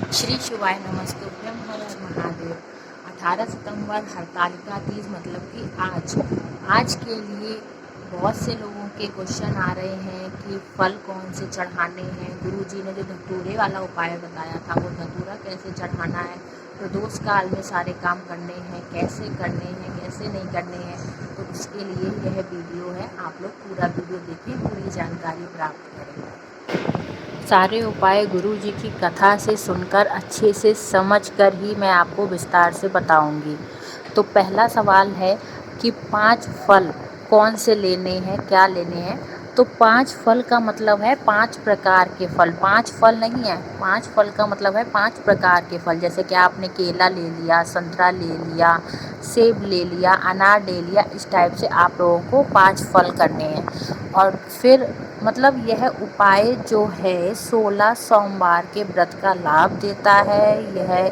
श्री शिवाय नमस्तुभ्यं हर हर महादेव। 18 सितंबर हरतालिका तीज मतलब कि आज के लिए बहुत से लोगों के क्वेश्चन आ रहे हैं कि फल कौन से चढ़ाने हैं। गुरुजी ने जो धतूरे वाला उपाय बताया था वो धतूरा कैसे चढ़ाना है, प्रदोष काल में सारे काम करने हैं, कैसे करने हैं, कैसे नहीं करने हैं। तो इसके लिए यह वीडियो है, आप लोग पूरा वीडियो देखें, पूरी जानकारी प्राप्त करें। सारे उपाय गुरुजी की कथा से सुनकर अच्छे से समझकर ही मैं आपको विस्तार से बताऊंगी। तो पहला सवाल है कि 5 फल कौन से लेने हैं, क्या लेने हैं। तो 5 फल का मतलब है 5 प्रकार के फल। 5 फल नहीं है, 5 फल का मतलब है 5 प्रकार के फल। जैसे कि आपने केला ले लिया, संतरा ले लिया, सेब ले लिया, अनार ले लिया। इस टाइप से आप लोगों को 5 फल करने हैं। और फिर मतलब यह उपाय जो है 16 सोमवार के व्रत का लाभ देता है। यह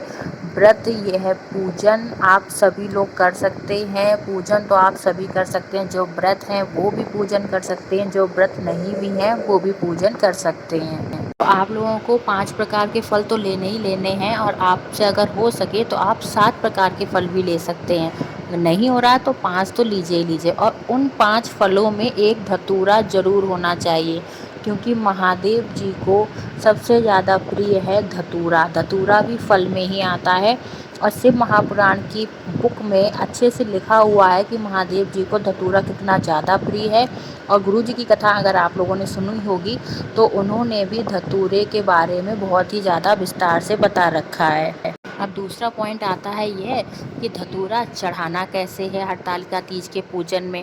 व्रत, यह पूजन आप सभी लोग कर सकते हैं। पूजन तो आप सभी कर सकते हैं, जो व्रत हैं वो भी पूजन कर सकते हैं, जो व्रत नहीं भी हैं वो भी पूजन कर सकते हैं। तो आप लोगों को 5 प्रकार के फल तो लेने ही लेने हैं, और आपसे अगर हो सके तो आप 7 प्रकार के फल भी ले सकते हैं। अगर नहीं हो रहा तो 5 तो लीजिए ही लीजिए। और उन 5 फलों में एक धतूरा ज़रूर होना चाहिए, क्योंकि महादेव जी को सबसे ज़्यादा प्रिय है धतूरा। धतूरा भी फल में ही आता है, और शिव महापुराण की बुक में अच्छे से लिखा हुआ है कि महादेव जी को धतूरा कितना ज़्यादा प्रिय है। और गुरु जी की कथा अगर आप लोगों ने सुनी होगी तो उन्होंने भी धतूरे के बारे में बहुत ही ज़्यादा विस्तार से बता रखा है। अब दूसरा पॉइंट आता है यह कि धतूरा चढ़ाना कैसे है हरतालिका तीज के पूजन में।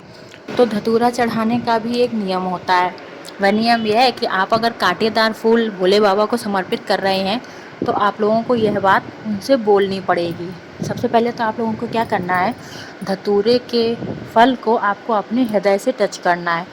तो धतूरा चढ़ाने का भी एक नियम होता है। वह नियम यह है कि आप अगर कांटेदार फूल भोले बाबा को समर्पित कर रहे हैं तो आप लोगों को यह बात उनसे बोलनी पड़ेगी। सबसे पहले तो आप लोगों को क्या करना है, धतूरे के फल को आपको अपने हृदय से टच करना है।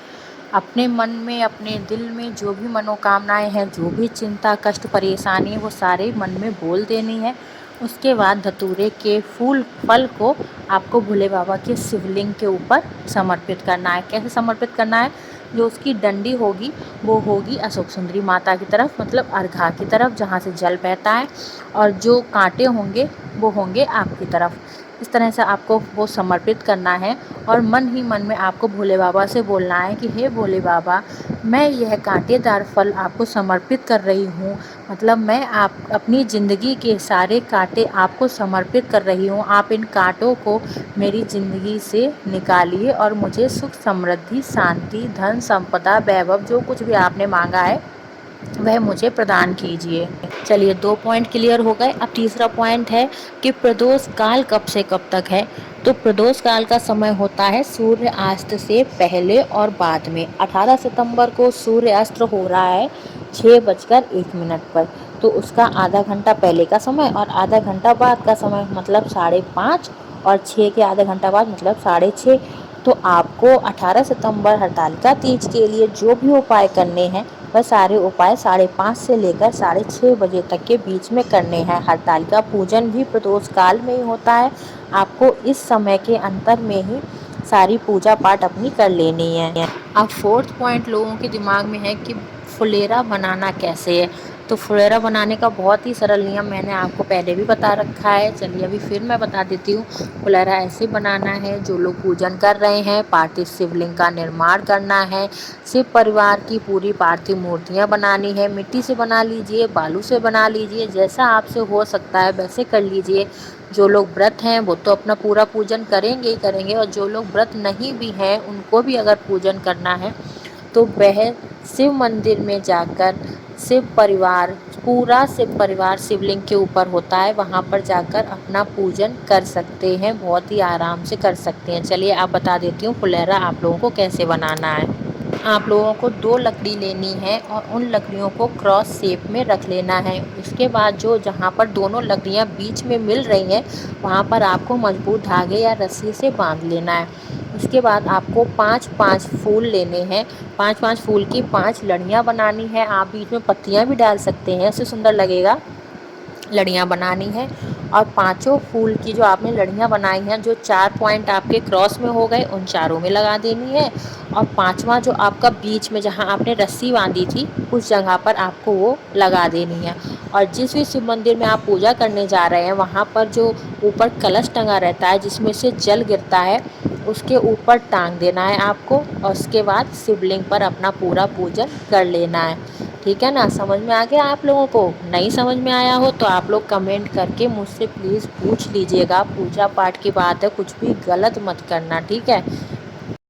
अपने मन में, अपने दिल में जो भी मनोकामनाएं हैं, जो भी चिंता, कष्ट, परेशानी है, वो सारे मन में बोल देनी है। उसके बाद धतूरे के फल को आपको भोले बाबा के शिवलिंग के ऊपर समर्पित करना है। कैसे समर्पित करना है, जो उसकी डंडी होगी वो होगी अशोक सुंदरी माता की तरफ, मतलब अर्घा की तरफ जहाँ से जल बहता है, और जो कांटे होंगे वो होंगे आपकी तरफ। इस तरह से आपको वो समर्पित करना है, और मन ही मन में आपको भोले बाबा से बोलना है कि हे भोले बाबा, मैं यह कांटेदार फल आपको समर्पित कर रही हूँ। मतलब मैं आप अपनी ज़िंदगी के सारे कांटे आपको समर्पित कर रही हूँ। आप इन कांटों को मेरी ज़िंदगी से निकालिए और मुझे सुख, समृद्धि, शांति, धन, संपदा, वैभव, जो कुछ भी आपने मांगा है वह मुझे प्रदान कीजिए। चलिए, 2 पॉइंट क्लियर हो गए। अब तीसरा पॉइंट है कि प्रदोष काल कब से कब तक है। तो प्रदोष काल का समय होता है सूर्य अस्त से पहले और बाद में। 18 सितंबर को सूर्य अस्त हो रहा है 6:01 पर। तो उसका आधा घंटा पहले का समय और आधा घंटा बाद का समय, मतलब 5:30, और 6 के आधा घंटा बाद मतलब 6:30। तो आपको 18 सितंबर हरतालिका तीज के लिए जो भी उपाय करने हैं वह सारे उपाय 5:30 से लेकर 6:30 बजे तक के बीच में करने हैं। हरतालिका पूजन भी प्रदोष काल में ही होता है। आपको इस समय के अंतर में ही सारी पूजा पाठ अपनी कर लेनी है। अब 4th पॉइंट लोगों के दिमाग में है कि फुलेरा बनाना कैसे है। तो फुलेरा बनाने का बहुत ही सरल नियम मैंने आपको पहले भी बता रखा है। चलिए अभी फिर मैं बता देती हूँ। फुलेरा ऐसे बनाना है, जो लोग पूजन कर रहे हैं पार्थिव शिवलिंग का निर्माण करना है, शिव परिवार की पूरी पार्थिव मूर्तियाँ बनानी है। मिट्टी से बना लीजिए, बालू से बना लीजिए, जैसा आपसे हो सकता है वैसे कर लीजिए। जो लोग व्रत हैं वो तो अपना पूरा पूजन करेंगे ही करेंगे, और जो लोग व्रत नहीं भी हैं उनको भी अगर पूजन करना है तो वह शिव मंदिर में जाकर पूरा शिव परिवार शिवलिंग के ऊपर होता है, वहाँ पर जाकर अपना पूजन कर सकते हैं, बहुत ही आराम से कर सकते हैं। चलिए आप बता देती हूँ फुलेरा आप लोगों को कैसे बनाना है। आप लोगों को 2 लकड़ी लेनी है और उन लकड़ियों को क्रॉस शेप में रख लेना है। उसके बाद जहाँ पर दोनों लकड़ियाँ बीच में मिल रही हैं वहाँ पर आपको मजबूत धागे या रस्सी से बांध लेना है। उसके बाद आपको 5-5 फूल लेने हैं। 5-5 फूल की 5 लड़ियाँ बनानी है। आप बीच में पत्तियाँ भी डाल सकते हैं, इससे सुंदर लगेगा। लड़ियाँ बनानी है और पांचों फूल की जो आपने लड़ियाँ बनाई हैं, जो 4 पॉइंट आपके क्रॉस में हो गए, उन चारों में लगा देनी है। और पांचवा जो आपका बीच में जहाँ आपने रस्सी बांधी थी, उस जगह पर आपको वो लगा देनी है। और जिस भी शिव मंदिर में आप पूजा करने जा रहे हैं, वहाँ पर जो ऊपर कलश टंगा रहता है जिसमें से जल गिरता है, उसके ऊपर टांग देना है आपको, और उसके बाद शिवलिंग पर अपना पूरा पूजन कर लेना है। ठीक है ना, समझ में आ गया आप लोगों को? नहीं समझ में आया हो तो आप लोग कमेंट करके मुझसे प्लीज़ पूछ लीजिएगा। पूजा पाठ की बात है, कुछ भी गलत मत करना, ठीक है।